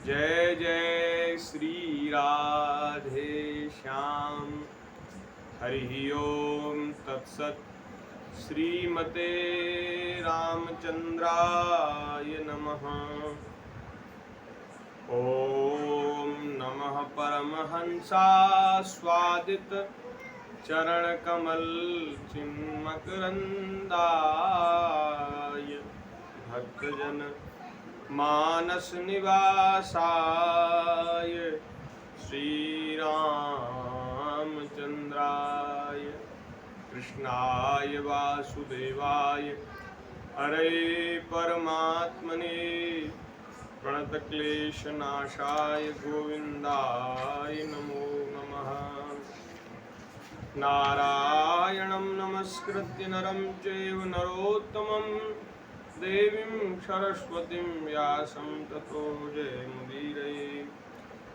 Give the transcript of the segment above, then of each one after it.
जय जय श्री राधे श्याम। हरि ओम तत्सत। श्रीमते रामचंद्राय नमः। ओम नमः परमहंसास्वादित चरणकमल चिन्मकरन्दाय भक्तजन मानस निवासाय श्रीरामचंद्राय कृष्णाय वासुदेवाय हरे परमात्मने प्रणतक्लेशनाशाय गोविन्दाय नमो नमः। नारायणं नमस्कृत्य नरं चैव नरोत्तमं देवीं सरस्वतीं व्यासं ततो जयमुदीरये।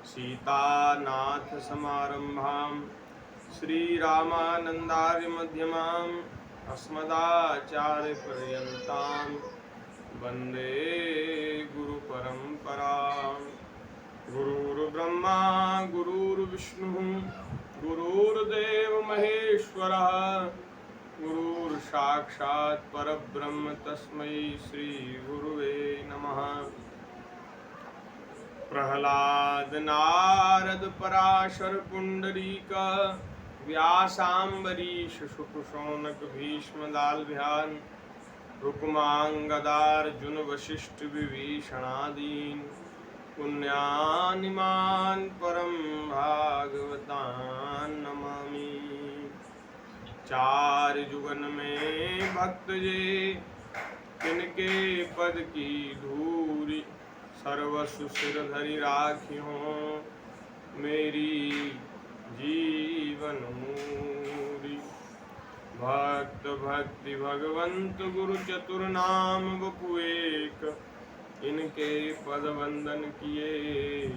सीतानाथसमारम्भां श्रीरामानन्दार्यमध्यमाम् अस्मदाचार्यपर्यन्तां वन्दे गुरुपरम्पराम्। गुरुर्ब्रह्मा गुरुर्विष्णुः गुरुर्देव महेश्वरः गुरुर्साक्षात् परब्रह्म तस्मै श्री गुरुवे नमः। प्रह्लाद नारद पराशर पुंडरीक व्यासाम्बरीश शुक शौनक भीष्म दाल्भ्यान रुक्मांगदार्जुन वशिष्ठ विभीषणादीन पुण्यानिमान् परम भागवतान् नमामि। चार जुगन में भक्त जे तिनके पद की धूरी सर्वसु सिर धरि राखियों मेरी जीवन मूरी। भक्त भक्ति भगवंत गुरु चतुर नाम बपु एक इनके पद वंदन किए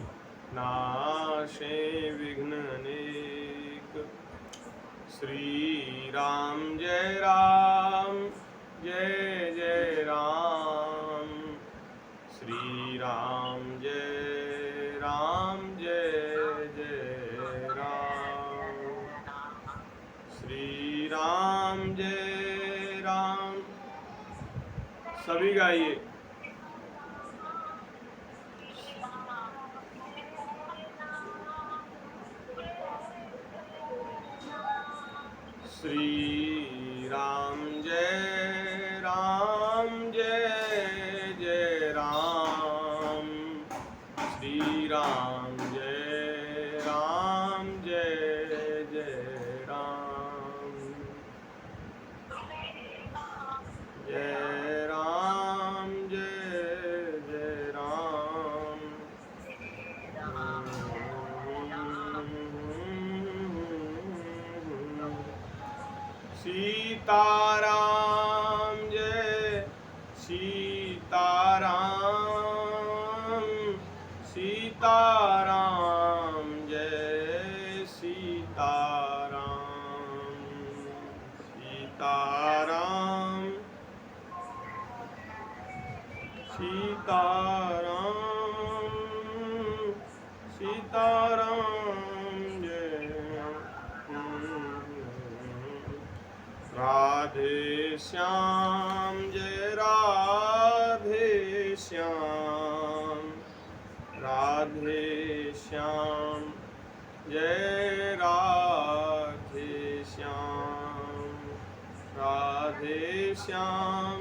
नाशे विघ्न अनेक। श्री राम जय जय राम। श्री राम जय जय राम। श्री राम जय राम। सभी गाइए। श्री राम जय जय राम। श्री राम जय जय राम। जय राम जय राम। सीताराम जय सीताराम। सीताराम जय सीताराम। सीताराम सीताराम। सीताराम जय। राधे श्याम जय राधे श्याम। राधे श्याम जय राधे श्याम। राधे श्याम।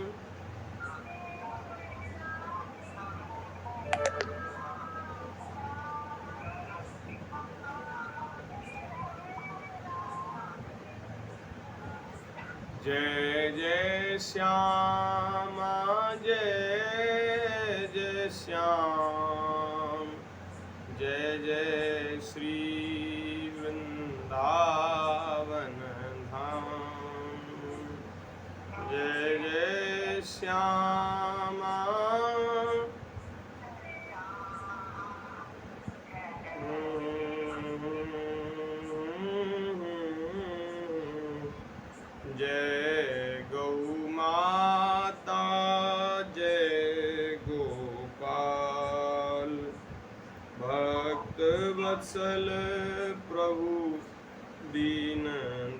जय जय श्यामा जय जय श्याम। जय जय श्री वृंदावन धाम। जय जय श्यामा। जय गौ माता जय गोपाल। वत्सल प्रभु दीन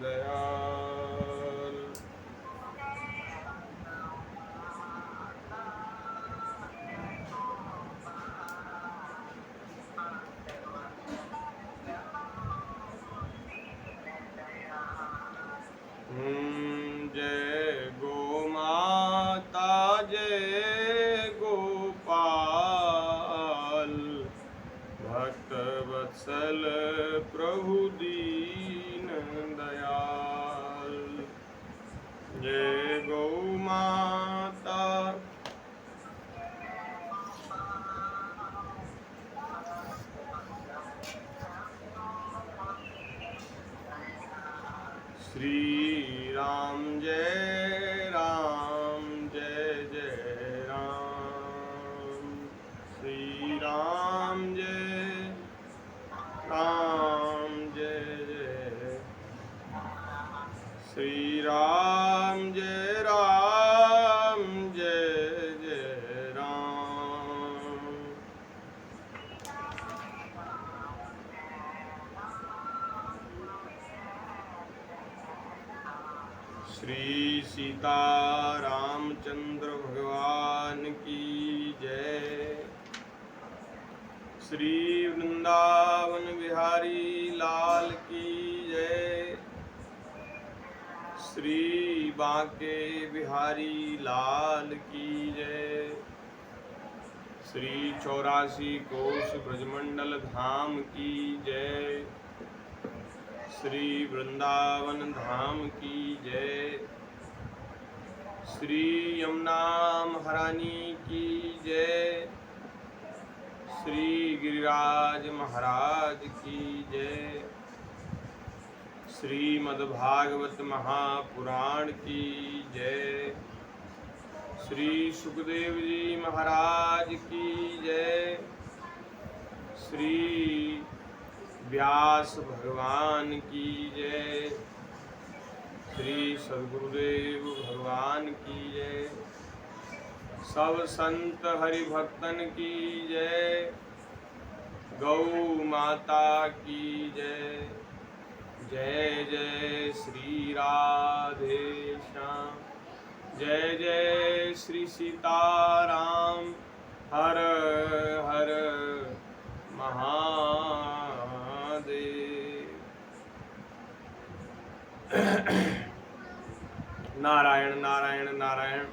दयाल। जय गो माता जय गोपाल, भक्त वत्सल प्रभु दीन दयाल। जय गौ माता श्री राम जय जय राम, श्री राम जय जय, श्री राम जय जय राम। श्री सीता रामचंद्र भगवान की जय। श्री वृंदावन बिहारी लाल की जय। श्री बांके बिहारी लाल की जय। श्री 84 कोस ब्रजमंडल धाम की जय। श्री वृंदावन धाम की जय। श्री यमुना महारानी की जय। श्री गिरिराज महाराज की जय। श्रीमद्भागवत महापुराण की जय। श्री सुखदेव जी महाराज की जय। श्री व्यास भगवान की जय। श्री सद्गुरुदेव भगवान की जय। सब संत हरि भक्तन की जय। गौ माता की जय। जय जय श्री राधे श्याम, जय जय श्री सीताराम, हर हर महादेव। नारायण नारायण नारायण,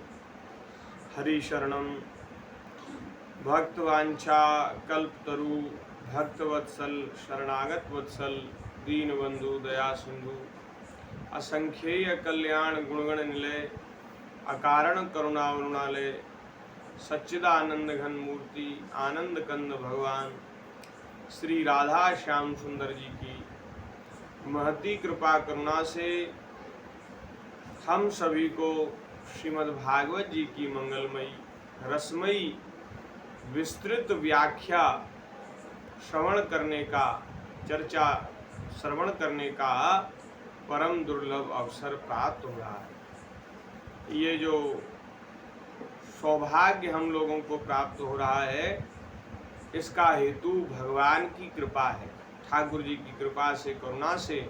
हरि शरणम। भक्तवांछा कल्पतरु, भक्तवत्सल शरणागत वत्सल, दीनबंधु दया सिंधु, असंख्येय कल्याण गुणगण निलय, अकारण करुणावरुणालय, सच्चिदानंद घन मूर्ति आनंद कंद भगवान श्री राधा श्याम सुंदर जी की महती कृपा करुणा से हम सभी को श्रीमद् भागवत जी की मंगलमयी रसमयी विस्तृत व्याख्या श्रवण करने का, चर्चा श्रवण करने का परम दुर्लभ अवसर प्राप्त हो रहा है। ये जो सौभाग्य हम लोगों को प्राप्त हो रहा है, इसका हेतु भगवान की कृपा है। ठाकुर जी की कृपा से, करुणा से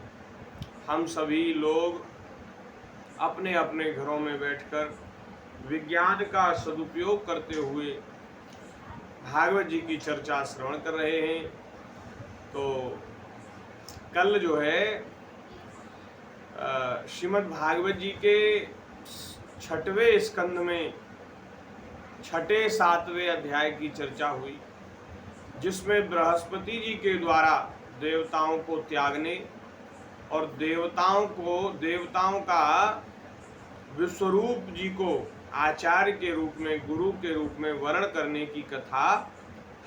हम सभी लोग अपने अपने घरों में बैठकर विज्ञान का सदुपयोग करते हुए भागवत जी की चर्चा श्रवण कर रहे हैं। तो कल जो है श्रीमद् भागवत जी के 6वें स्कंद में 6, 7वें अध्याय की चर्चा हुई, जिसमें बृहस्पति जी के द्वारा देवताओं को त्यागने और देवताओं का विश्वरूप जी को आचार्य के रूप में, गुरु के रूप में वर्ण करने की कथा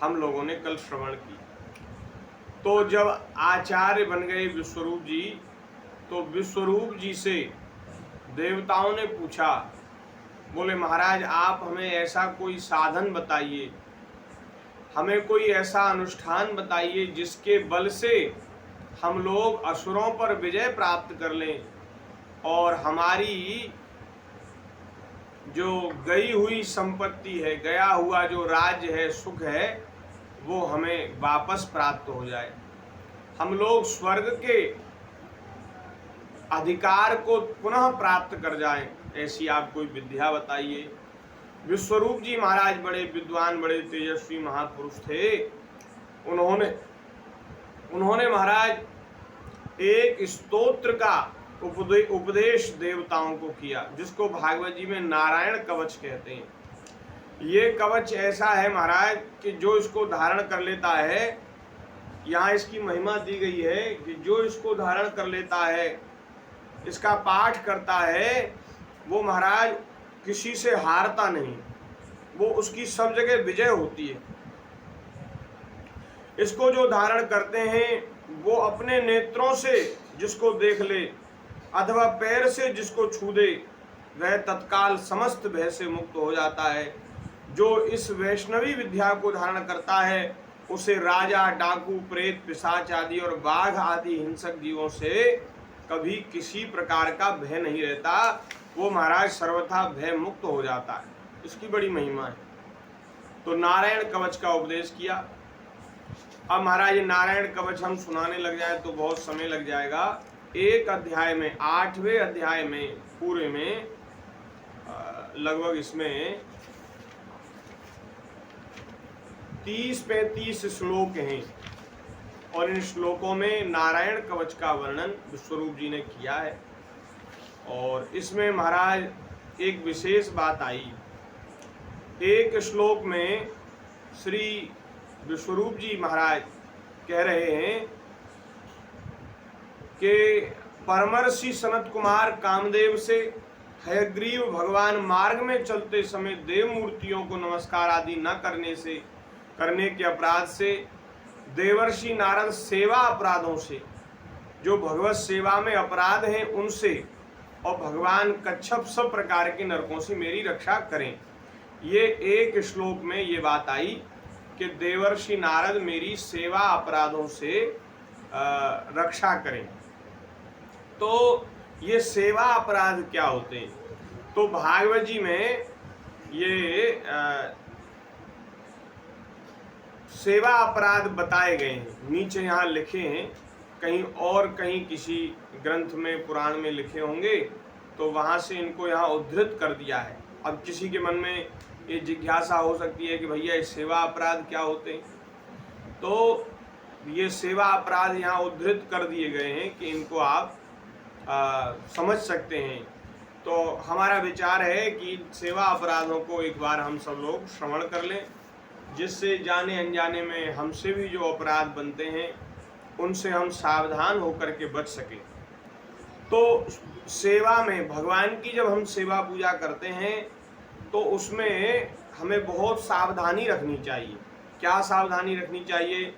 हम लोगों ने कल श्रवण की। तो जब आचार्य बन गए विश्वरूप जी, तो विश्वरूप जी से देवताओं ने पूछा, बोले महाराज आप हमें ऐसा कोई साधन बताइए, हमें कोई ऐसा अनुष्ठान बताइए जिसके बल से हम लोग असुरों पर विजय प्राप्त कर लें और हमारी जो गई हुई संपत्ति है, गया हुआ जो राज्य है, सुख है, वो हमें वापस प्राप्त हो जाए। हम लोग स्वर्ग के अधिकार को पुनः प्राप्त कर जाएं, ऐसी आप कोई विद्या बताइए। विश्वरूप जी महाराज बड़े विद्वान, बड़े तेजस्वी महापुरुष थे। उन्होंने महाराज एक स्तोत्र का उपदेश देवताओं को किया, जिसको भागवत जी में नारायण कवच कहते हैं। ये कवच ऐसा है महाराज कि जो इसको धारण कर लेता है, यहाँ इसकी महिमा दी गई है कि जो इसको धारण कर लेता है, इसका पाठ करता है, वो महाराज किसी से हारता नहीं, वो उसकी सब जगह विजय होती है। इसको जो धारण करते हैं वो अपने नेत्रों से जिसको देख ले अथवा पैर से जिसको छू दे, वह तत्काल समस्त भय से मुक्त हो जाता है। जो इस वैष्णवी विद्या को धारण करता है, उसे राजा, डाकू, प्रेत, पिशाच आदि और बाघ आदि हिंसक जीवों से कभी किसी प्रकार का भय नहीं रहता। वो महाराज सर्वथा भय मुक्त हो जाता है। इसकी बड़ी महिमा है। तो नारायण कवच का उपदेश किया। अब महाराज नारायण कवच हम सुनाने लग जाए तो बहुत समय लग जाएगा। एक अध्याय में, 8वें अध्याय में पूरे में लगभग इसमें 30-35 श्लोक हैं और इन श्लोकों में नारायण कवच का वर्णन विश्वरूप जी ने किया है। और इसमें महाराज एक विशेष बात आई। एक श्लोक में श्री विश्वरूप जी महाराज कह रहे हैं कि परमर्षि सनत कुमार कामदेव से हयग्रीव भगवान मार्ग में चलते समय देव मूर्तियों को नमस्कार आदि न करने के अपराध से, देवर्षि नारद सेवा अपराधों से, जो भगवत सेवा में अपराध हैं उनसे, और भगवान कच्छप सब प्रकार के नरकों से मेरी रक्षा करें। ये एक श्लोक में ये बात आई कि देवर्षि नारद मेरी सेवा अपराधों से रक्षा करें। तो ये सेवा अपराध क्या होते हैं? तो भागवत जी में ये सेवा अपराध बताए गए हैं। नीचे यहाँ लिखे हैं, कहीं और कहीं किसी ग्रंथ में, पुराण में लिखे होंगे तो वहाँ से इनको यहाँ उद्धृत कर दिया है। अब किसी के मन में ये जिज्ञासा हो सकती है कि भैया ये सेवा अपराध क्या होते हैं? तो ये सेवा अपराध यहाँ उद्धृत कर दिए गए हैं कि इनको आप समझ सकते हैं। तो हमारा विचार है कि सेवा अपराधों को एक बार हम सब लोग श्रवण कर लें, जिससे जाने अनजाने में हमसे भी जो अपराध बनते हैं उनसे हम सावधान होकर के बच सकें। तो सेवा में, भगवान की जब हम सेवा पूजा करते हैं तो उसमें हमें बहुत सावधानी रखनी चाहिए। क्या सावधानी रखनी चाहिए?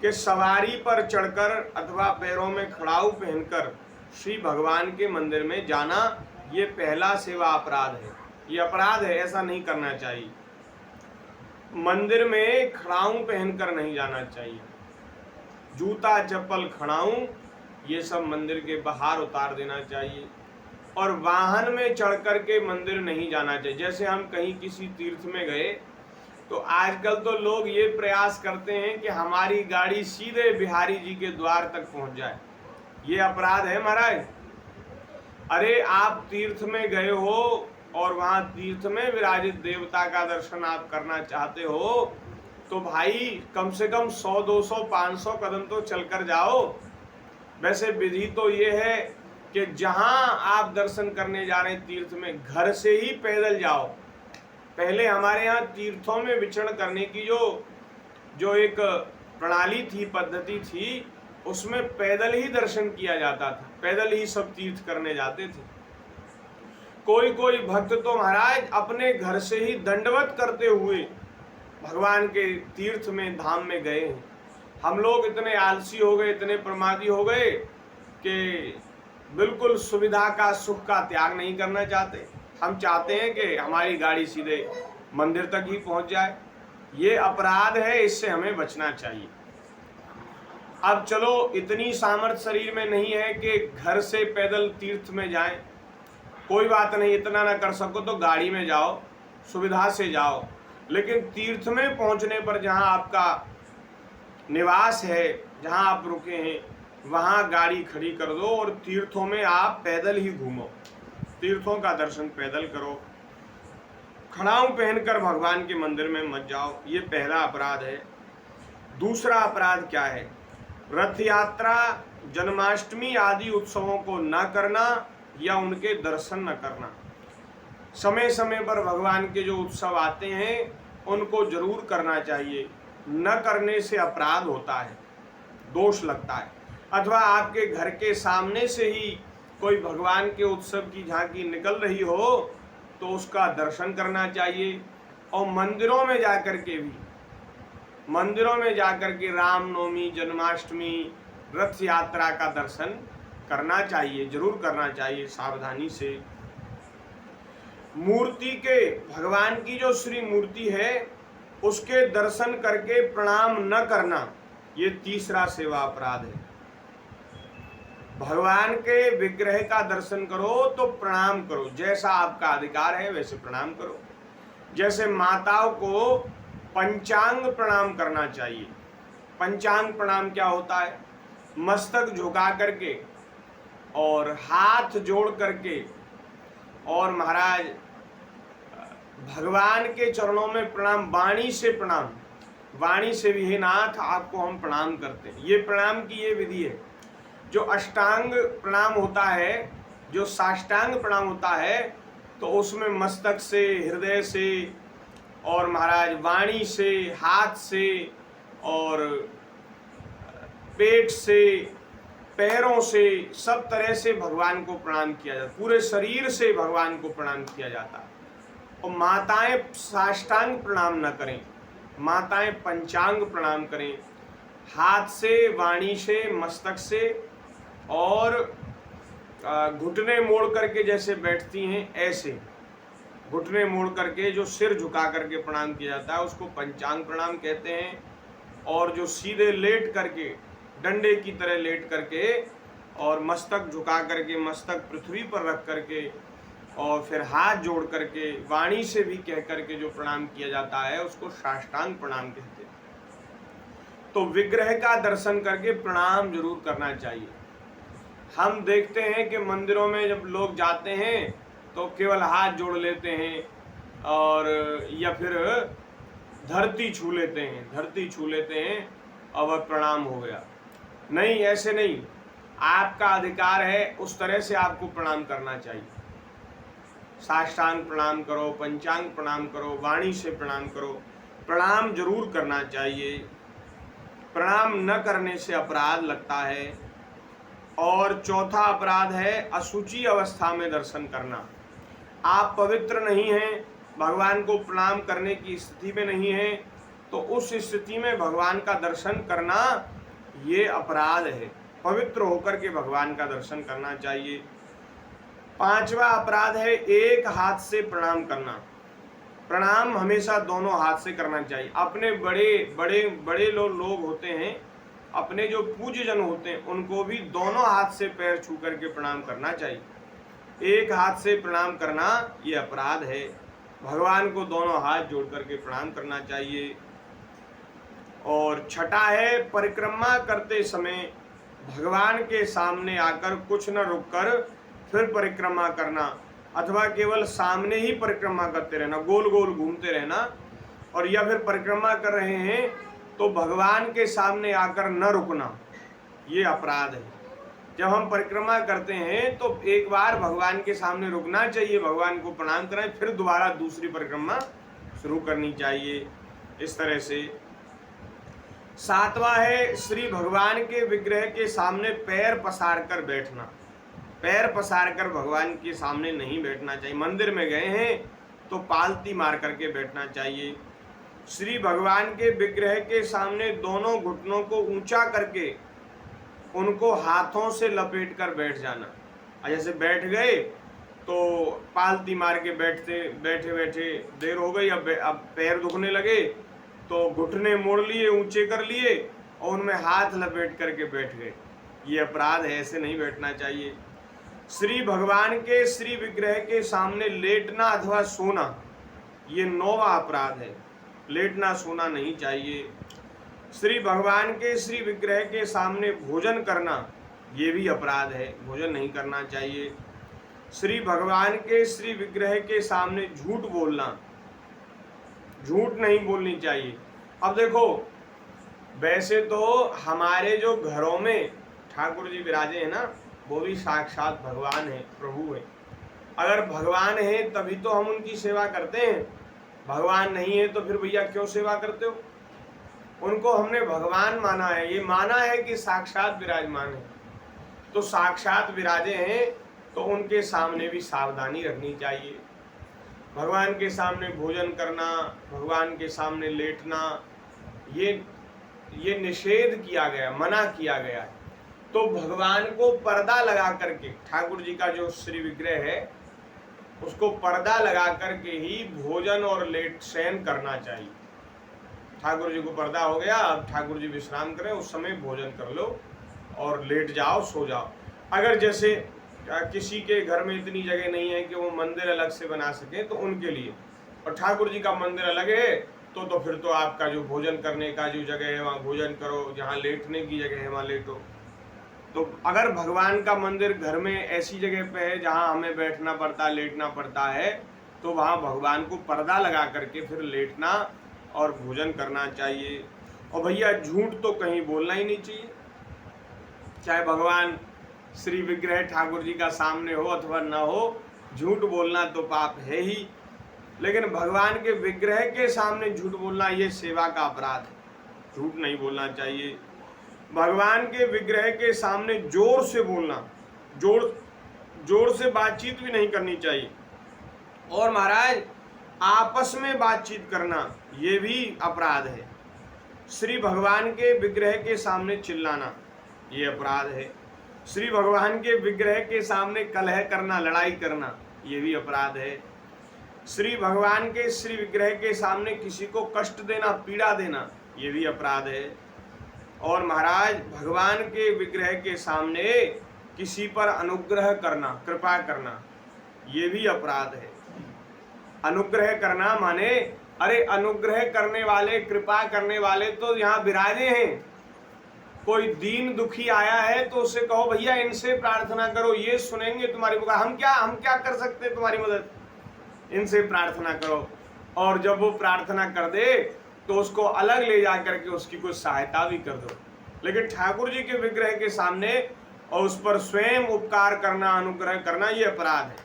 कि सवारी पर चढ़कर अथवा पैरों में खड़ाऊ पहनकर श्री भगवान के मंदिर में जाना, ये पहला सेवा अपराध है। ये अपराध है, ऐसा नहीं करना चाहिए। मंदिर में खड़ाऊ पहनकर नहीं जाना चाहिए। जूता, चप्पल, खड़ाऊ ये सब मंदिर के बाहर उतार देना चाहिए। और वाहन में चढ़ कर के मंदिर नहीं जाना चाहिए। जैसे हम कहीं किसी तीर्थ में गए तो आजकल तो लोग ये प्रयास करते हैं कि हमारी गाड़ी सीधे बिहारी जी के द्वार तक पहुंच जाए। ये अपराध है महाराज। अरे आप तीर्थ में गए हो और वहां तीर्थ में विराजित देवता का दर्शन आप करना चाहते हो तो भाई कम से कम 100, 200, 500 कदम तो चलकर जाओ। वैसे विधि तो ये है कि जहां आप दर्शन करने जा रहे हैं तीर्थ में, घर से ही पैदल जाओ। पहले हमारे यहाँ तीर्थों में विचरण करने की जो एक प्रणाली थी, पद्धति थी, उसमें पैदल ही दर्शन किया जाता था, पैदल ही सब तीर्थ करने जाते थे। कोई कोई भक्त तो महाराज अपने घर से ही दंडवत करते हुए भगवान के तीर्थ में, धाम में गए हैं। हम लोग इतने आलसी हो गए, इतने प्रमादी हो गए कि बिल्कुल सुविधा का, सुख का त्याग नहीं करना चाहते। हम चाहते हैं कि हमारी गाड़ी सीधे मंदिर तक ही पहुंच जाए। ये अपराध है, इससे हमें बचना चाहिए। अब चलो इतनी सामर्थ्य शरीर में नहीं है कि घर से पैदल तीर्थ में जाएं, कोई बात नहीं, इतना ना कर सको तो गाड़ी में जाओ, सुविधा से जाओ। लेकिन तीर्थ में पहुंचने पर जहां आपका निवास है, जहाँ आप रुके हैं वहाँ गाड़ी खड़ी कर दो और तीर्थों में आप पैदल ही घूमो, तीर्थों का दर्शन पैदल करो। खड़ाऊ पहनकर भगवान के मंदिर में मत जाओ, ये पहला अपराध है। दूसरा अपराध क्या है? रथ यात्रा, जन्माष्टमी आदि उत्सवों को न करना या उनके दर्शन न करना। समय समय पर भगवान के जो उत्सव आते हैं उनको जरूर करना चाहिए, न करने से अपराध होता है, दोष लगता है। अथवा आपके घर के सामने से ही कोई भगवान के उत्सव की झांकी निकल रही हो तो उसका दर्शन करना चाहिए। और मंदिरों में जाकर के भी, मंदिरों में जाकर के रामनवमी, जन्माष्टमी, रथ यात्रा का दर्शन करना चाहिए, जरूर करना चाहिए सावधानी से। मूर्ति के, भगवान की जो श्री मूर्ति है उसके दर्शन करके प्रणाम न करना, ये तीसरा सेवा अपराध है। भगवान के विग्रह का दर्शन करो तो प्रणाम करो, जैसा आपका अधिकार है वैसे प्रणाम करो। जैसे माताओं को पंचांग प्रणाम करना चाहिए। पंचांग प्रणाम क्या होता है? मस्तक झुका करके और हाथ जोड़ करके और महाराज भगवान के चरणों में प्रणाम, वाणी से प्रणाम, वाणी से भी हे नाथ आपको हम प्रणाम करते हैं। ये प्रणाम की ये विधि है। जो अष्टांग प्रणाम होता है, जो साष्टांग प्रणाम होता है, तो उसमें मस्तक से, हृदय से और महाराज वाणी से, हाथ से और पेट से, पैरों से, सब तरह से भगवान को प्रणाम किया जाता है। पूरे शरीर से भगवान को प्रणाम किया जाता है। और माताएं साष्टांग प्रणाम न करें, माताएं पंचांग प्रणाम करें, हाथ से, वाणी से, मस्तक से और घुटने मोड़ करके जैसे बैठती हैं ऐसे घुटने मोड़ करके जो सिर झुका करके प्रणाम किया जाता है उसको पंचांग प्रणाम कहते हैं। और जो सीधे लेट करके, डंडे की तरह लेट करके और मस्तक झुका करके, मस्तक पृथ्वी पर रख करके और फिर हाथ जोड़ करके वाणी से भी कह करके जो प्रणाम किया जाता है उसको साष्टांग प्रणाम कहते हैं। तो विग्रह का दर्शन करके प्रणाम जरूर करना चाहिए। हम देखते हैं कि मंदिरों में जब लोग जाते हैं तो केवल हाथ जोड़ लेते हैं और या फिर धरती छू लेते हैं, धरती छू लेते हैं और वह प्रणाम हो गया। नहीं, ऐसे नहीं, आपका अधिकार है, उस तरह से आपको प्रणाम करना चाहिए। साष्टांग प्रणाम करो, पंचांग प्रणाम करो, वाणी से प्रणाम करो, प्रणाम जरूर करना चाहिए। प्रणाम न करने से अपराध लगता है। और चौथा अपराध है अशुचि अवस्था में दर्शन करना। आप पवित्र नहीं हैं, भगवान को प्रणाम करने की स्थिति में नहीं है, तो उस स्थिति में भगवान का दर्शन करना ये अपराध है। पवित्र होकर के भगवान का दर्शन करना चाहिए। पांचवा अपराध है एक हाथ से प्रणाम करना। प्रणाम हमेशा दोनों हाथ से करना चाहिए। अपने बड़े लोग होते हैं, अपने जो पूज्य जन होते हैं उनको भी दोनों हाथ से पैर छू करके प्रणाम करना चाहिए। एक हाथ से प्रणाम करना ये अपराध है। भगवान को दोनों हाथ जोड़ करके प्रणाम करना चाहिए। और छठा है परिक्रमा करते समय भगवान के सामने आकर कुछ न रुककर फिर परिक्रमा करना, अथवा केवल सामने ही परिक्रमा करते रहना, गोल गोल घूमते रहना। और या फिर परिक्रमा कर रहे हैं तो भगवान के सामने आकर न रुकना, ये अपराध है। जब हम परिक्रमा करते हैं तो एक बार भगवान के सामने रुकना चाहिए, भगवान को प्रणाम करें, फिर दोबारा दूसरी परिक्रमा शुरू करनी चाहिए। इस तरह से सातवां है श्री भगवान के विग्रह के सामने पैर पसार कर बैठना। पैर पसार कर भगवान के सामने नहीं बैठना चाहिए। मंदिर में गए हैं तो पालती मार करके बैठना चाहिए। श्री भगवान के विग्रह के सामने दोनों घुटनों को ऊंचा करके उनको हाथों से लपेट कर बैठ जाना। जैसे बैठ गए तो पालती मार के बैठे बैठे देर हो गई, अब पैर दुखने लगे तो घुटने मोड़ लिए, ऊंचे कर लिए और उनमें हाथ लपेट करके बैठ गए। ये अपराध है, ऐसे नहीं बैठना चाहिए। श्री भगवान के श्री विग्रह के सामने लेटना अथवा सोना, ये 9वां अपराध है। लेटना सोना नहीं चाहिए। श्री भगवान के श्री विग्रह के सामने भोजन करना ये भी अपराध है, भोजन नहीं करना चाहिए। श्री भगवान के श्री विग्रह के सामने झूठ बोलना, झूठ नहीं बोलनी चाहिए। अब देखो, वैसे तो हमारे जो घरों में ठाकुर जी विराजे हैं ना, वो भी साक्षात भगवान है, प्रभु है। अगर भगवान है तभी तो हम उनकी सेवा करते हैं, भगवान नहीं है तो फिर भैया क्यों सेवा करते हो? उनको हमने भगवान माना है, ये माना है कि साक्षात विराजमान है, तो साक्षात विराजे हैं तो उनके सामने भी सावधानी रखनी चाहिए। भगवान के सामने भोजन करना, भगवान के सामने लेटना, ये निषेध किया गया, मना किया गया है। तो भगवान को पर्दा लगा करके, ठाकुर जी का जो श्री विग्रह है उसको पर्दा लगा करके ही भोजन और लेट शयन करना चाहिए। ठाकुर जी को पर्दा हो गया, अब ठाकुर जी विश्राम करें, उस समय भोजन कर लो और लेट जाओ, सो जाओ। अगर जैसे किसी के घर में इतनी जगह नहीं है कि वो मंदिर अलग से बना सके तो उनके लिए, और ठाकुर जी का मंदिर अलग है तो फिर तो आपका जो भोजन करने का जो जगह है वहाँ भोजन करो, जहाँ लेटने की जगह है वहाँ लेटो। तो अगर भगवान का मंदिर घर में ऐसी जगह पे है जहाँ हमें बैठना पड़ता, लेटना पड़ता है, तो वहाँ भगवान को पर्दा लगा करके फिर लेटना और भोजन करना चाहिए। और भैया झूठ तो कहीं बोलना ही नहीं चाहिए, चाहे भगवान श्री विग्रह ठाकुर जी का सामने हो अथवा न हो, झूठ बोलना तो पाप है ही। लेकिन भगवान के विग्रह के सामने झूठ बोलना ये सेवा का अपराध है, झूठ नहीं बोलना चाहिए। भगवान के विग्रह के सामने जोर से बोलना, जोर से बातचीत भी नहीं करनी चाहिए। और महाराज आपस में बातचीत करना ये भी अपराध है। श्री भगवान के विग्रह के सामने चिल्लाना ये अपराध है। श्री भगवान के विग्रह के सामने कलह करना, लड़ाई करना ये भी अपराध है। श्री भगवान के श्री विग्रह के सामने किसी को कष्ट देना, पीड़ा देना ये भी अपराध है। और महाराज भगवान के विग्रह के सामने किसी पर अनुग्रह करना, कृपा करना ये भी अपराध है। अनुग्रह करना माने, अरे अनुग्रह करने वाले, कृपा करने वाले तो यहाँ विराजे हैं। कोई दीन दुखी आया है तो उसे कहो भैया इनसे प्रार्थना करो, ये सुनेंगे तुम्हारी पुकार। हम क्या कर सकते हैं तुम्हारी मदद, इनसे प्रार्थना करो। और जब वो प्रार्थना कर दे तो उसको अलग ले जा करके उसकी कुछ सहायता भी कर दो। लेकिन ठाकुर जी के विग्रह के सामने और उस पर स्वयं उपकार करना, अनुग्रह करना ये अपराध है।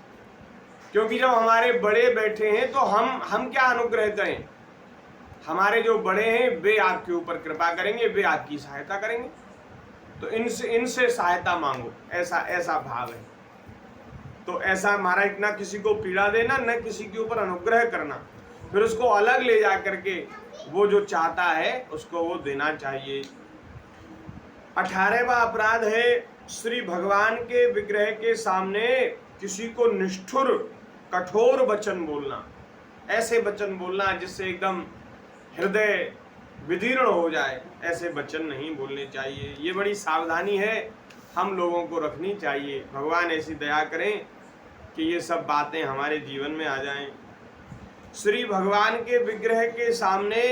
क्योंकि जब हमारे बड़े बैठे हैं तो हम क्या अनुग्रह करें? हमारे जो बड़े हैं वे आपके ऊपर कृपा करेंगे, वे आपकी सहायता करेंगे, तो इनसे सहायता मांगो, ऐसा भाव है। तो ऐसा महाराज ना किसी को पीड़ा देना, न किसी के ऊपर अनुग्रह करना, फिर उसको अलग ले जा करके वो जो चाहता है उसको वो देना चाहिए। 18वां अपराध है श्री भगवान के विग्रह के सामने किसी को निष्ठुर कठोर वचन बोलना, ऐसे वचन बोलना जिससे एकदम हृदय विदीर्ण हो जाए, ऐसे वचन नहीं बोलने चाहिए। ये बड़ी सावधानी है हम लोगों को रखनी चाहिए। भगवान ऐसी दया करें कि ये सब बातें हमारे जीवन में आ जाएं। श्री भगवान के विग्रह के सामने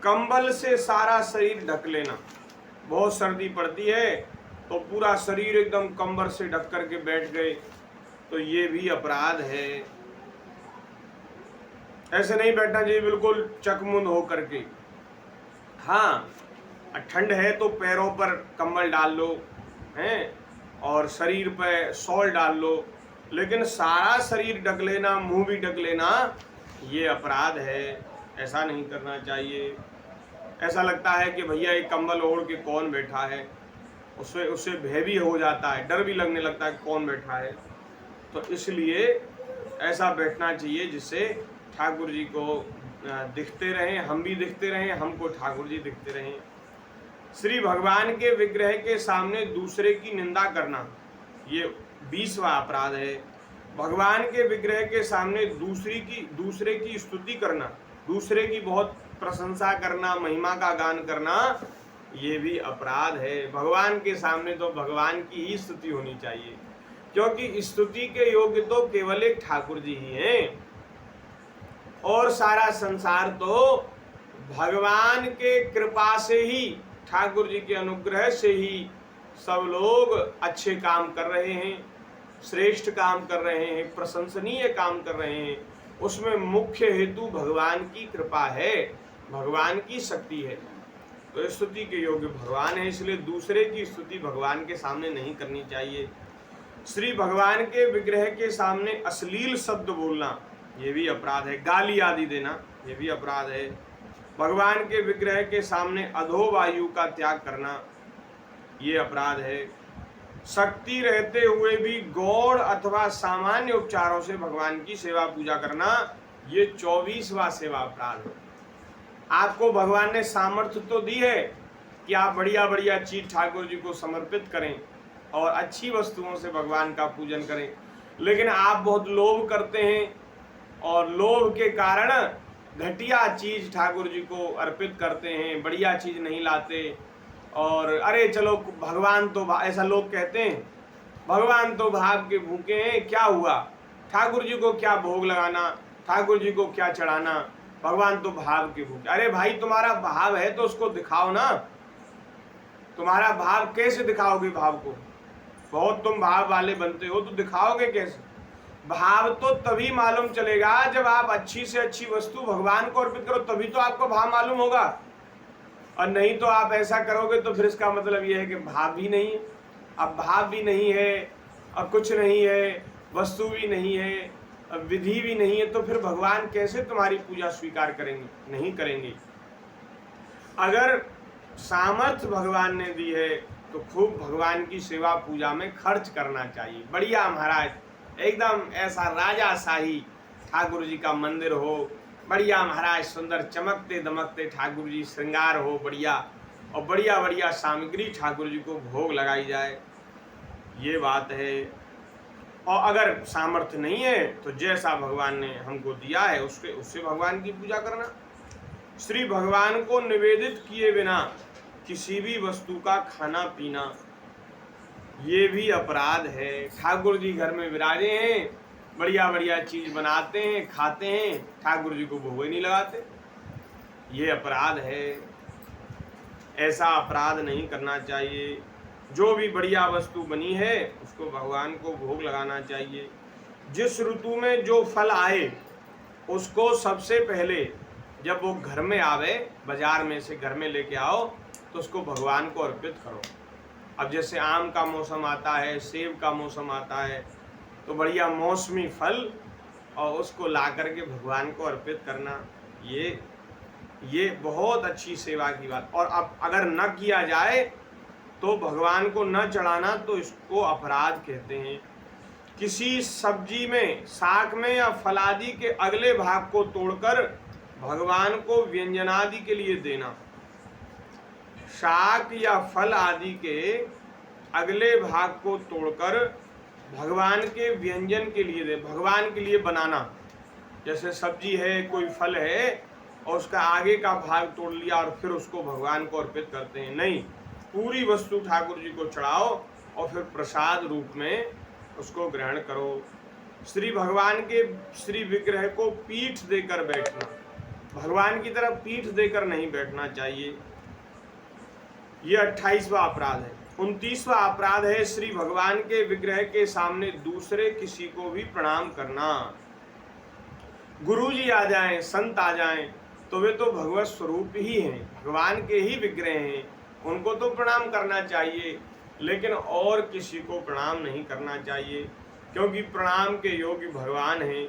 कंबल से सारा शरीर ढक लेना, बहुत सर्दी पड़ती है तो पूरा शरीर एकदम कंबल से ढक करके बैठ गए, तो ये भी अपराध है। ऐसे नहीं बैठना चाहिए बिल्कुल चकमुंद हो करके। हाँ, ठंड है तो पैरों पर कंबल डाल लो हैं, और शरीर पर शॉल डाल लो, लेकिन सारा शरीर ढक लेना, मुंह भी ढक लेना ये अपराध है, ऐसा नहीं करना चाहिए। ऐसा लगता है कि भैया एक कंबल ओढ़ के कौन बैठा है, उससे भय भी हो जाता है, डर भी लगने लगता है कौन बैठा है। तो इसलिए ऐसा बैठना चाहिए जिससे ठाकुर जी को दिखते रहें, हम भी दिखते रहें, हमको ठाकुर जी दिखते रहें। श्री भगवान के विग्रह के सामने दूसरे की निंदा करना ये 20वां अपराध है। भगवान के विग्रह के सामने दूसरे की स्तुति करना, दूसरे की बहुत प्रशंसा करना, महिमा का गान करना ये भी अपराध है। भगवान के सामने तो भगवान की ही स्तुति होनी चाहिए, क्योंकि स्तुति के योग्य तो केवल एक ठाकुर जी ही हैं, और सारा संसार तो भगवान के कृपा से ही, ठाकुर जी के अनुग्रह से ही सब लोग अच्छे काम कर रहे हैं, श्रेष्ठ काम कर रहे हैं, प्रशंसनीय काम कर रहे हैं। उसमें मुख्य हेतु भगवान की कृपा है, भगवान की शक्ति है। तो स्तुति के योग्य भगवान है, इसलिए दूसरे की स्तुति भगवान के सामने नहीं करनी चाहिए। श्री भगवान के विग्रह के सामने अश्लील शब्द बोलना ये भी अपराध है, गाली आदि देना ये भी अपराध है। भगवान के विग्रह के सामने अधोवायु का त्याग करना ये अपराध है। शक्ति रहते हुए भी गौड़ अथवा सामान्य उपचारों से भगवान की सेवा पूजा करना ये 24वां सेवा अपराध है। आपको भगवान ने सामर्थ्य तो दी है कि आप बढ़िया बढ़िया चीज ठाकुर जी को समर्पित करें और अच्छी वस्तुओं से भगवान का पूजन करें, लेकिन आप बहुत लोभ करते हैं और लोभ के कारण घटिया चीज ठाकुर जी को अर्पित करते हैं, बढ़िया चीज नहीं लाते। और अरे चलो भगवान तो, ऐसा लोग कहते हैं, भगवान तो भाव के भूखे हैं, क्या हुआ, ठाकुर जी को क्या भोग लगाना, ठाकुर जी को क्या चढ़ाना, भगवान तो भाव के भूखे। अरे भाई तुम्हारा भाव है तो उसको दिखाओ ना, तुम्हारा भाव कैसे दिखाओगे भाव को? बहुत तुम भाव वाले बनते हो तो दिखाओगे कैसे? भाव तो तभी मालूम चलेगा जब आप अच्छी से अच्छी वस्तु भगवान को अर्पित करो, तभी तो आपको भाव मालूम होगा। और नहीं तो आप ऐसा करोगे तो फिर इसका मतलब यह है कि भाव भी नहीं है। अब भाव भी नहीं है और कुछ नहीं है, वस्तु भी नहीं है, विधि भी नहीं है, तो फिर भगवान कैसे तुम्हारी पूजा स्वीकार करेंगे? नहीं करेंगे। अगर सामर्थ्य भगवान ने दी है तो खूब भगवान की सेवा पूजा में खर्च करना चाहिए। बढ़िया महाराज, एकदम ऐसा राजा शाही ठाकुर जी का मंदिर हो, बढ़िया महाराज, सुंदर चमकते दमकते ठाकुर जी, श्रृंगार हो बढ़िया, और बढ़िया बढ़िया सामग्री ठाकुर जी को भोग लगाई जाए, ये बात है। और अगर सामर्थ्य नहीं है तो जैसा भगवान ने हमको दिया है उससे भगवान की पूजा करना। श्री भगवान को निवेदित किए बिना किसी भी वस्तु का खाना पीना ये भी अपराध है। ठाकुर जी घर में विराजे हैं, बढ़िया बढ़िया चीज बनाते हैं, खाते हैं, ठाकुर जी को भोग नहीं लगाते, ये अपराध है। ऐसा अपराध नहीं करना चाहिए। जो भी बढ़िया वस्तु बनी है उसको भगवान को भोग लगाना चाहिए। जिस ऋतु में जो फल आए उसको सबसे पहले जब वो घर में आवे, बाजार में से घर में लेके आओ, तो उसको भगवान को अर्पित करो। अब जैसे आम का मौसम आता है, सेब का मौसम आता है, तो बढ़िया मौसमी फल और उसको ला करके भगवान को अर्पित करना, ये बहुत अच्छी सेवा की बात। और अब अगर न किया जाए तो भगवान को न चढ़ाना, तो इसको अपराध कहते हैं। किसी सब्जी में, शाक में या फलादि के अगले भाग को तोड़कर भगवान को व्यंजनादि के लिए देना। शाक या फल आदि के अगले भाग को तोड़कर भगवान के व्यंजन के लिए दे, भगवान के लिए बनाना। जैसे सब्जी है, कोई फल है और उसका आगे का भाग तोड़ लिया और फिर उसको भगवान को अर्पित करते हैं, नहीं, पूरी वस्तु ठाकुर जी को चढ़ाओ और फिर प्रसाद रूप में उसको ग्रहण करो। श्री भगवान के श्री विग्रह को पीठ देकर बैठना, भगवान की तरफ पीठ देकर नहीं बैठना चाहिए, ये 28वां अपराध है। 29वां अपराध है श्री भगवान के विग्रह के सामने दूसरे किसी को भी प्रणाम करना। गुरु जी आ जाएं, संत आ जाएं, तो वे तो भगवत स्वरूप ही हैं, भगवान के ही विग्रह हैं, उनको तो प्रणाम करना चाहिए, लेकिन और किसी को प्रणाम नहीं करना चाहिए, क्योंकि प्रणाम के योग्य भगवान हैं।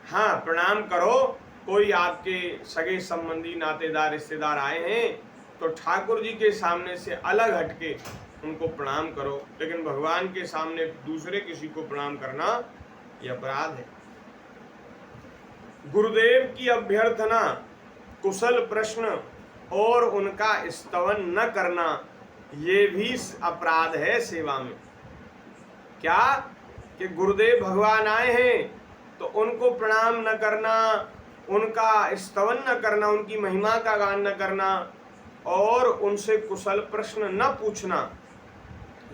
हाँ, प्रणाम करो, कोई आपके सगे संबंधी नातेदार रिश्तेदार आए हैं तो ठाकुर जी के सामने से अलग हटके उनको प्रणाम करो, लेकिन भगवान के सामने दूसरे किसी को प्रणाम करना यह अपराध है। गुरुदेव की अभ्यर्थना, कुशल प्रश्न और उनका स्तवन न करना, ये भी अपराध है सेवा में। क्या कि गुरुदेव भगवान आए हैं तो उनको प्रणाम न करना, उनका स्तवन न करना, उनकी महिमा का गान न करना और उनसे कुशल प्रश्न न पूछना,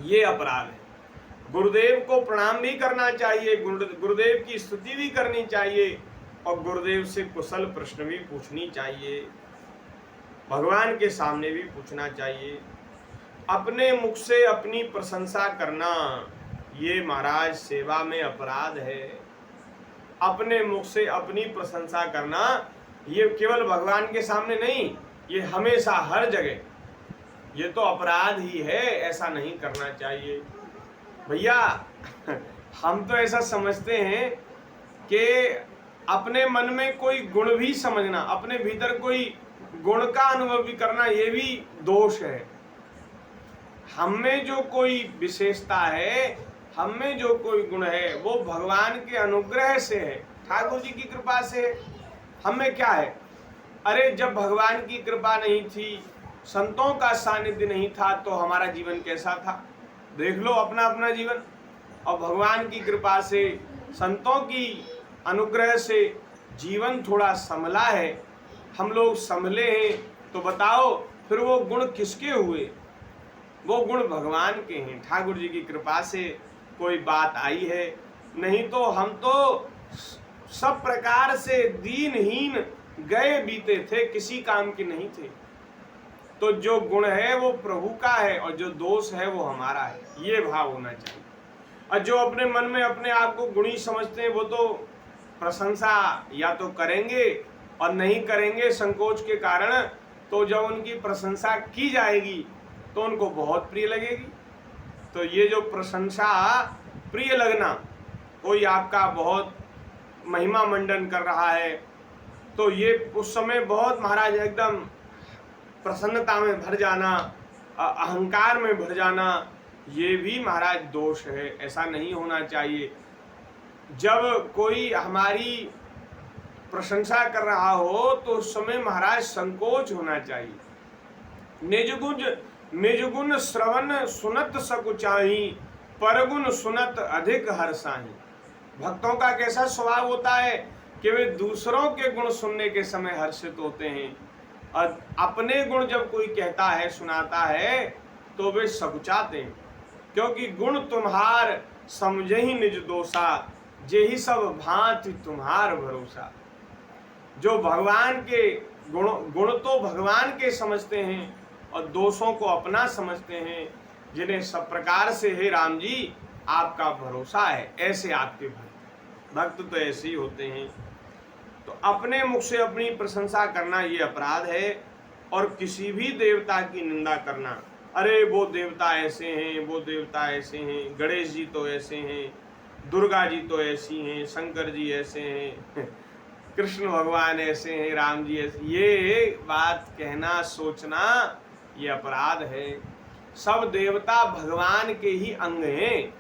ये अपराध है। गुरुदेव को प्रणाम भी करना चाहिए, गुरुदेव की स्तुति भी करनी चाहिए और गुरुदेव से कुशल प्रश्न भी पूछनी चाहिए। भगवान के सामने भी पूछना चाहिए। अपने मुख से अपनी प्रशंसा करना ये महाराज सेवा में अपराध है। अपने मुख से अपनी प्रशंसा करना ये केवल भगवान के सामने नहीं, ये हमेशा हर जगह ये तो अपराध ही है। ऐसा नहीं करना चाहिए भैया। हम तो ऐसा समझते हैं कि अपने मन में कोई गुण भी समझना, अपने भीतर कोई गुण का अनुभव भी करना, ये भी दोष है। हम में जो कोई विशेषता है, हम में जो कोई गुण है, वो भगवान के अनुग्रह से है, ठाकुर जी की कृपा से है। हम में क्या है? अरे जब भगवान की कृपा नहीं थी, संतों का सानिध्य नहीं था, तो हमारा जीवन कैसा था? देख लो अपना अपना जीवन। और भगवान की कृपा से, संतों की अनुग्रह से जीवन थोड़ा संभला है, हम लोग संभले हैं। तो बताओ फिर वो गुण किसके हुए? वो गुण भगवान के हैं, ठाकुर जी की कृपा से कोई बात आई है। नहीं तो हम तो सब प्रकार से दीनहीन गए बीते थे, किसी काम के नहीं थे। तो जो गुण है वो प्रभु का है और जो दोष है वो हमारा है, ये भाव होना चाहिए। और जो अपने मन में अपने आप को गुणी समझते हैं, वो तो प्रशंसा या तो करेंगे और नहीं करेंगे संकोच के कारण, तो जब उनकी प्रशंसा की जाएगी तो उनको बहुत प्रिय लगेगी। तो ये जो प्रशंसा प्रिय लगना, कोई आपका बहुत महिमा मंडन कर रहा है तो ये उस समय बहुत महाराज एकदम प्रसन्नता में भर जाना, अहंकार में भर जाना, ये भी महाराज दोष है। ऐसा नहीं होना चाहिए। जब कोई हमारी प्रशंसा कर रहा हो तो उस समय महाराज संकोच होना चाहिए। निजगुण श्रवण सुनत सकुचाही, परगुण सुनत अधिक हर्षाही। भक्तों का कैसा स्वभाव होता है कि वे दूसरों के गुण सुनने के समय हर्षित होते हैं, और अपने गुण जब कोई कहता है, सुनाता है, तो वे सकुचाते हैं। क्योंकि गुण तुम्हार समझहि निज दोषा, जेहि सब भांति तुम्हार भरोसा। जो भगवान के गुण तो भगवान के समझते हैं और दोषों को अपना समझते हैं, जिन्हें सब प्रकार से हे राम जी आपका भरोसा है, ऐसे आपके भक्त तो ऐसे ही होते हैं। तो अपने मुख से अपनी प्रशंसा करना ये अपराध है। और किसी भी देवता की निंदा करना, अरे वो देवता ऐसे हैं, वो देवता ऐसे हैं, गणेश जी तो ऐसे हैं, दुर्गा जी तो ऐसी हैं, शंकर जी ऐसे हैं, कृष्ण भगवान ऐसे हैं, राम जी ऐसे, ये बात कहना, सोचना, ये अपराध है। सब देवता भगवान के ही अंग हैं।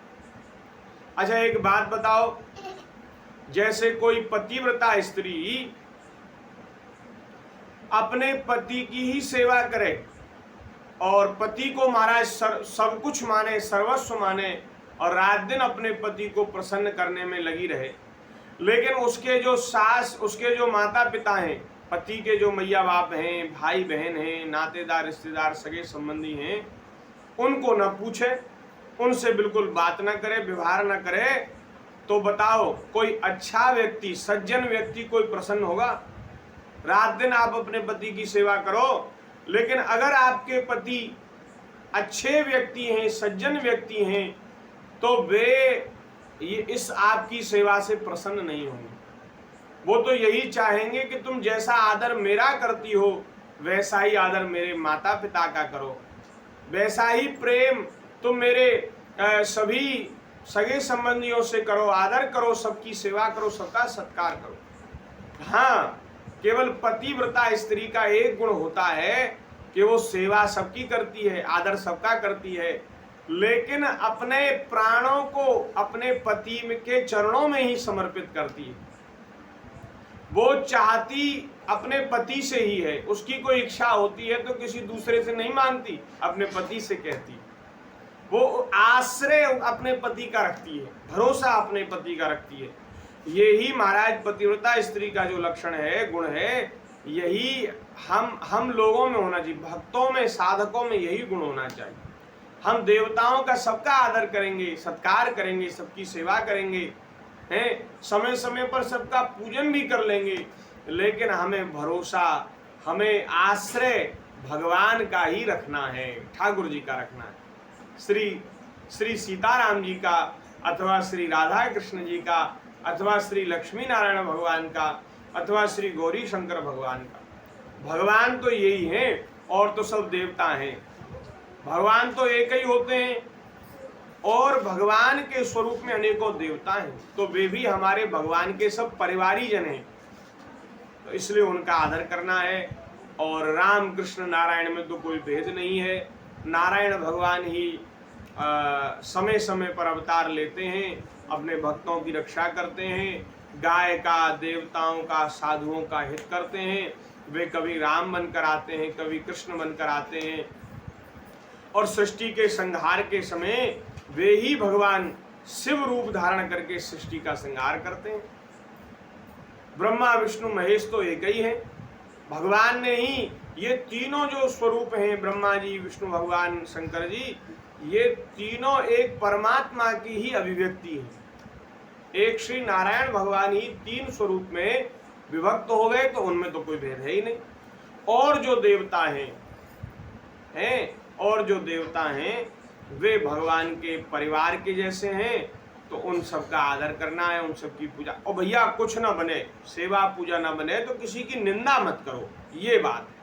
अच्छा एक बात बताओ, जैसे कोई पतिव्रता स्त्री अपने पति की ही सेवा करे और पति को महाराज सब कुछ माने, सर्वस्व माने, और रात दिन अपने पति को प्रसन्न करने में लगी रहे, लेकिन उसके जो सास, उसके जो माता पिता हैं, पति के जो मैया बाप हैं, भाई बहन हैं, नातेदार रिश्तेदार सगे संबंधी हैं, उनको न पूछे, उनसे बिल्कुल बात न करे, व्यवहार न करे, तो बताओ कोई अच्छा व्यक्ति, सज्जन व्यक्ति कोई प्रसन्न होगा? रात दिन आप अपने पति की सेवा करो, लेकिन अगर आपके पति अच्छे व्यक्ति हैं, सज्जन व्यक्ति हैं, तो वे ये इस आपकी सेवा से प्रसन्न नहीं होंगे। वो तो यही चाहेंगे कि तुम जैसा आदर मेरा करती हो वैसा ही आदर मेरे माता पिता का करो, वैसा ही प्रेम तुम मेरे सभी सगे संबंधियों से करो, आदर करो, सबकी सेवा करो, सबका सत्कार करो। हाँ, केवल पतिव्रता स्त्री का एक गुण होता है कि वो सेवा सबकी करती है, आदर सबका करती है, लेकिन अपने प्राणों को अपने पति के चरणों में ही समर्पित करती है। वो चाहती अपने पति से ही है, उसकी कोई इच्छा होती है तो किसी दूसरे से नहीं मांगती, अपने पति से कहती है। वो आश्रय अपने पति का रखती है, भरोसा अपने पति का रखती है। यही महाराज पतिव्रता स्त्री का जो लक्षण है, गुण है, यही हम लोगों में होना चाहिए, भक्तों में, साधकों में यही गुण होना चाहिए। हम देवताओं का सबका आदर करेंगे, सत्कार करेंगे, सबकी सेवा करेंगे, हैं, समय समय पर सबका पूजन भी कर लेंगे, लेकिन हमें भरोसा हमें आश्रय भगवान का ही रखना है, ठाकुर जी का रखना है। श्री सीताराम जी का, अथवा श्री राधा कृष्ण जी का, अथवा श्री लक्ष्मी नारायण भगवान का, अथवा श्री गौरी शंकर भगवान का। भगवान तो यही हैं, और तो सब देवता हैं। भगवान तो एक ही होते हैं, और भगवान के स्वरूप में अनेकों देवता हैं, तो वे भी हमारे भगवान के सब परिवारी जन हैं, तो इसलिए उनका आदर करना है। और राम कृष्ण नारायण में तो कोई भेद नहीं है। नारायण भगवान ही समय समय पर अवतार लेते हैं, अपने भक्तों की रक्षा करते हैं, गाय का, देवताओं का, साधुओं का हित करते हैं। वे कभी राम बनकर आते हैं, कभी कृष्ण बनकर आते हैं, और सृष्टि के संहार के समय वे ही भगवान शिव रूप धारण करके सृष्टि का संहार करते हैं। ब्रह्मा विष्णु महेश तो एक ही है। भगवान ने ही ये तीनों जो स्वरूप हैं, ब्रह्मा जी, विष्णु भगवान, शंकर जी, ये तीनों एक परमात्मा की ही अभिव्यक्ति है। एक श्री नारायण भगवान ही तीन स्वरूप में विभक्त हो गए, तो उनमें तो कोई भेद है ही नहीं। और जो देवता हैं वे भगवान के परिवार के जैसे हैं, तो उन सब का आदर करना है, उन सब की पूजा। और भैया कुछ ना बने, सेवा पूजा ना बने तो किसी की निंदा मत करो, ये बात है।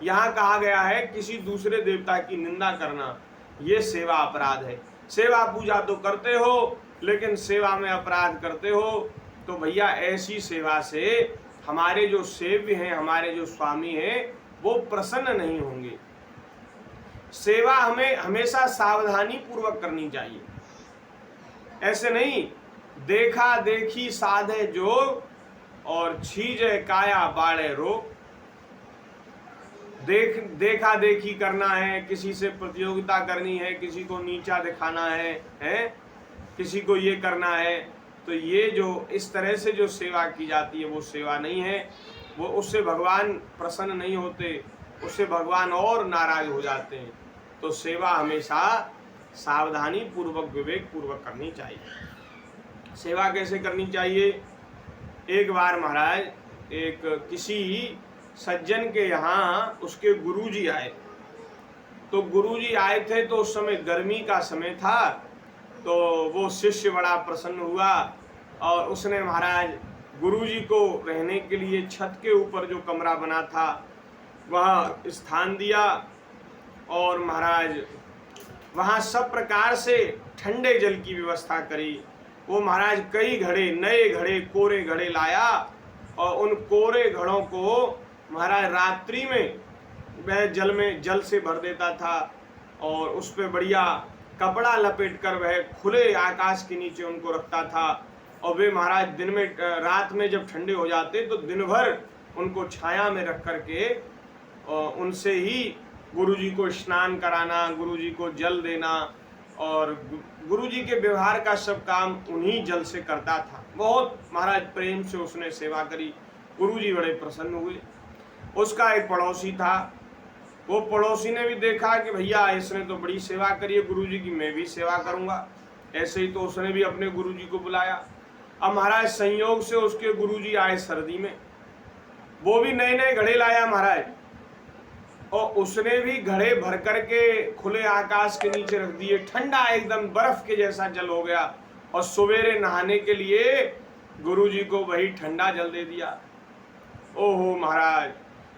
यहाँ कहा गया है किसी दूसरे देवता की निंदा करना ये सेवा अपराध है। सेवा पूजा तो करते हो, लेकिन सेवा में अपराध करते हो, तो भैया ऐसी सेवा से हमारे जो सेव्य हैं, हमारे जो स्वामी हैं, वो प्रसन्न नहीं होंगे। सेवा हमें हमेशा सावधानी पूर्वक करनी चाहिए। ऐसे नहीं देखा देखी साधे जोग, और छीजे काया बाड़े रोग। देखा देखी करना है, किसी से प्रतियोगिता करनी है, किसी को नीचा दिखाना है, किसी को ये करना है, तो ये जो इस तरह से जो सेवा की जाती है वो सेवा नहीं है। वो उससे भगवान प्रसन्न नहीं होते, उससे भगवान और नाराज हो जाते हैं। तो सेवा हमेशा सावधानी पूर्वक, विवेक पूर्वक करनी चाहिए। सेवा कैसे करनी चाहिए? एक बार महाराज एक किसी सज्जन के यहाँ उसके गुरुजी आए। तो गुरुजी आए थे तो उस समय गर्मी का समय था, तो वो शिष्य बड़ा प्रसन्न हुआ और उसने महाराज गुरुजी को रहने के लिए छत के ऊपर जो कमरा बना था वहाँ स्थान दिया, और महाराज वहाँ सब प्रकार से ठंडे जल की व्यवस्था करी। वो महाराज कई घड़े, नए घड़े, कोरे घड़े लाया, और उन कोरे घड़ों को महाराज रात्रि में वह जल से भर देता था, और उस पर बढ़िया कपड़ा लपेट कर वह खुले आकाश के नीचे उनको रखता था। और वे महाराज दिन में, रात में जब ठंडे हो जाते तो दिन भर उनको छाया में रख करके उनसे ही गुरुजी को स्नान कराना, गुरुजी को जल देना, और गुरुजी के व्यवहार का सब काम उन्हीं जल से करता था। बहुत महाराज प्रेम से उसने सेवा करी, गुरुजी बड़े प्रसन्न हुए। उसका एक पड़ोसी था, वो पड़ोसी ने भी देखा कि भैया इसने तो बड़ी सेवा करी है गुरुजी की, मैं भी सेवा करूंगा। ऐसे ही तो उसने भी अपने गुरुजी को बुलाया। अब महाराज संयोग से उसके गुरुजी आए सर्दी में, वो भी नए नए घड़े लाया महाराज, और उसने भी घड़े भर करके खुले आकाश के नीचे रख दिए। ठंडा एकदम बर्फ के जैसा जल हो गया, और सवेरे नहाने के लिए गुरुजी को वही ठंडा जल दे दिया। ओहो महाराज,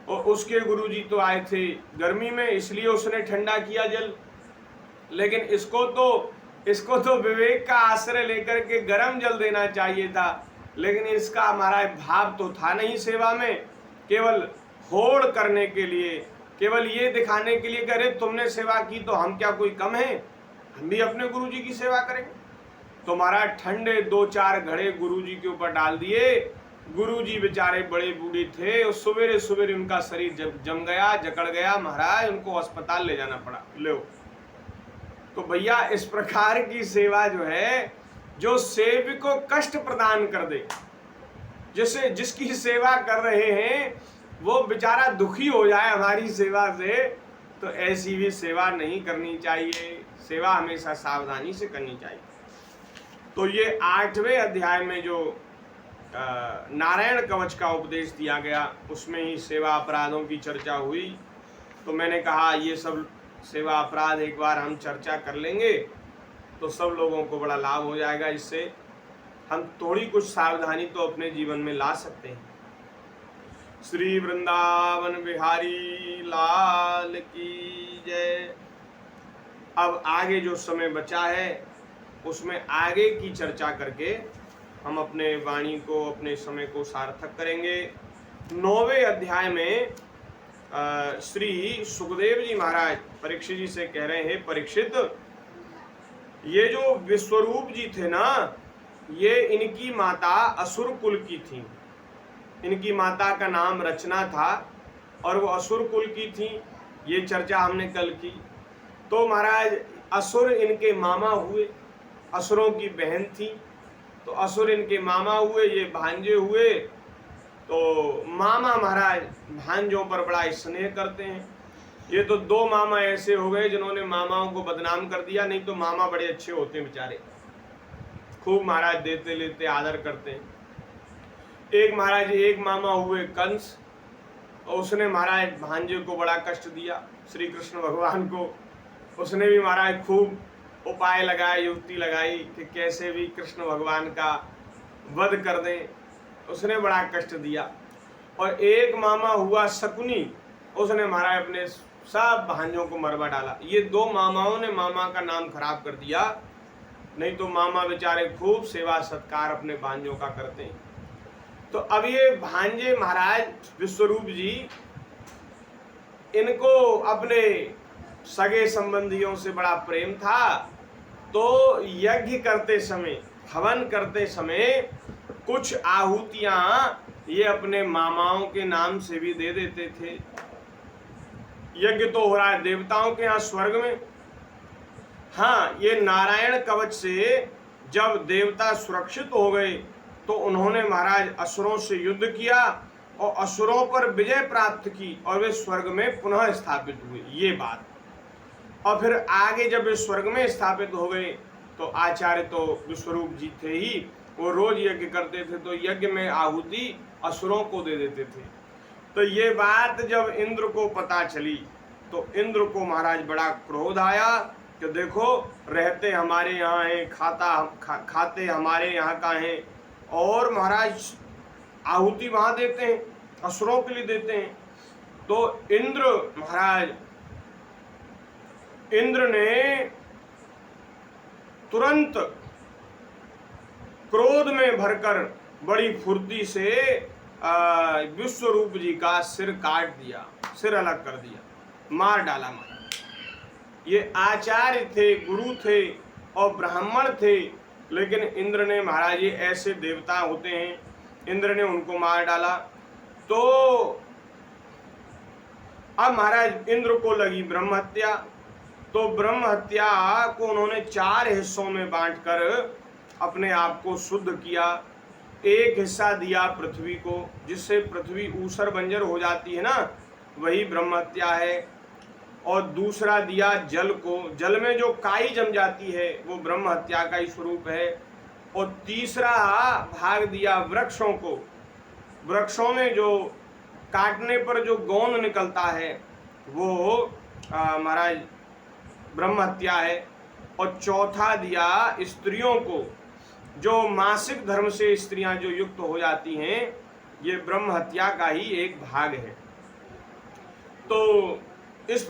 और उसके गुरुजी तो आए थे गर्मी में, इसलिए उसने ठंडा किया जल, लेकिन इसको तो विवेक का आश्रय लेकर के गर्म जल देना चाहिए था। लेकिन इसका हमारा भाव तो था नहीं सेवा में, केवल होड़ करने के लिए, केवल ये दिखाने के लिए, करे तुमने सेवा की तो हम क्या कोई कम है, हम भी अपने गुरुजी की सेवा करेंगे। तो महाराज ठंडे 2-4 घड़े गुरुजी के ऊपर डाल दिए। गुरुजी बेचारे बड़े बूढ़े थे, और सवेरे सवेरे उनका शरीर जम गया, जकड़ गया महाराज, उनको अस्पताल ले जाना पड़ा। लो, तो भैया इस प्रकार की सेवा जो है, जो सेव्य को कष्ट प्रदान कर दे, जिसकी सेवा कर रहे हैं वो बेचारा दुखी हो जाए हमारी सेवा से, तो ऐसी भी सेवा नहीं करनी चाहिए। सेवा हमेशा सावधानी से करनी चाहिए। तो ये 8वें अध्याय में जो नारायण कवच का उपदेश दिया गया, उसमें ही सेवा अपराधों की चर्चा हुई। तो मैंने कहा ये सब सेवा अपराध एक बार हम चर्चा कर लेंगे तो सब लोगों को बड़ा लाभ हो जाएगा, इससे हम थोड़ी कुछ सावधानी तो अपने जीवन में ला सकते हैं। श्री वृंदावन बिहारी लाल की जय। अब आगे जो समय बचा है उसमें आगे की चर्चा करके हम अपने वाणी को, अपने समय को सार्थक करेंगे। 9वें अध्याय में श्री सुखदेव जी महाराज परीक्षित जी से कह रहे हैं, परीक्षित ये जो विश्वरूप जी थे ना, ये इनकी माता असुर कुल की थी। इनकी माता का नाम रचना था और वो असुर कुल की थी, ये चर्चा हमने कल की। तो महाराज असुर इनके मामा हुए, असुरों की बहन थी, तो असुर इनके मामा हुए, ये भांजे हुए। तो मामा महाराज भांजों पर बड़ा स्नेह करते हैं। ये तो 2 मामा ऐसे हो गए जिन्होंने मामाओं को बदनाम कर दिया, नहीं तो मामा बड़े अच्छे होते हैं बेचारे, खूब महाराज देते लेते आदर करते हैं। एक महाराज एक मामा हुए कंस, और उसने महाराज भांजे को बड़ा कष्ट दिया, श्री कृष्ण भगवान को। उसने भी महाराज खूब उपाय लगाए, युक्ति लगाई कि कैसे भी कृष्ण भगवान का वध कर दें, उसने बड़ा कष्ट दिया। और एक मामा हुआ शकुनी, उसने महाराज अपने सब भांजों को मरवा डाला। ये 2 मामाओं ने मामा का नाम खराब कर दिया, नहीं तो मामा बेचारे खूब सेवा सत्कार अपने भांजों का करते हैं। तो अब ये भांजे महाराज विश्वरूप जी, इनको अपने सगे संबंधियों से बड़ा प्रेम था, तो यज्ञ करते समय, हवन करते समय कुछ आहुतियां ये अपने मामाओं के नाम से भी दे देते थे। यज्ञ तो हो रहा है देवताओं के यहाँ स्वर्ग में। हाँ, ये नारायण कवच से जब देवता सुरक्षित हो गए तो उन्होंने महाराज असुरों से युद्ध किया और असुरों पर विजय प्राप्त की और वे स्वर्ग में पुनः स्थापित हुए, ये बात। और फिर आगे जब वे स्वर्ग में स्थापित हो गए तो आचार्य तो विश्वरूप जी थे ही, वो रोज यज्ञ करते थे, तो यज्ञ में आहुति असुरों को दे देते थे। तो ये बात जब इंद्र को पता चली तो इंद्र को महाराज बड़ा क्रोध आया कि देखो, रहते हमारे यहाँ हैं, खाते हमारे यहाँ का हैं, और महाराज आहुति वहां देते हैं, असुरों के लिए देते हैं। तो इंद्र ने तुरंत क्रोध में भरकर बड़ी फुर्ती से विश्वरूप जी का सिर काट दिया, सिर अलग कर दिया, मार डाला महाराज। ये आचार्य थे, गुरु थे और ब्राह्मण थे, लेकिन इंद्र ने महाराज, ये ऐसे देवता होते हैं, इंद्र ने उनको मार डाला। तो अब महाराज इंद्र को लगी ब्रह्म हत्या। तो ब्रह्म हत्या को उन्होंने 4 हिस्सों में बांटकर अपने आप को शुद्ध किया। एक हिस्सा दिया पृथ्वी को, जिससे पृथ्वी ऊसर बंजर हो जाती है ना, वही ब्रह्म हत्या है। और दूसरा दिया जल को, जल में जो काई जम जाती है वो ब्रह्म हत्या का ही स्वरूप है। और तीसरा भाग दिया वृक्षों को, वृक्षों में जो काटने पर जो गोंद निकलता है वो महाराज ब्रह्म हत्या है। और चौथा दिया स्त्रियों को, जो मासिक धर्म से स्त्रियां जो युक्त हो जाती हैं, ये ब्रह्म हत्या का ही एक भाग है। तो इस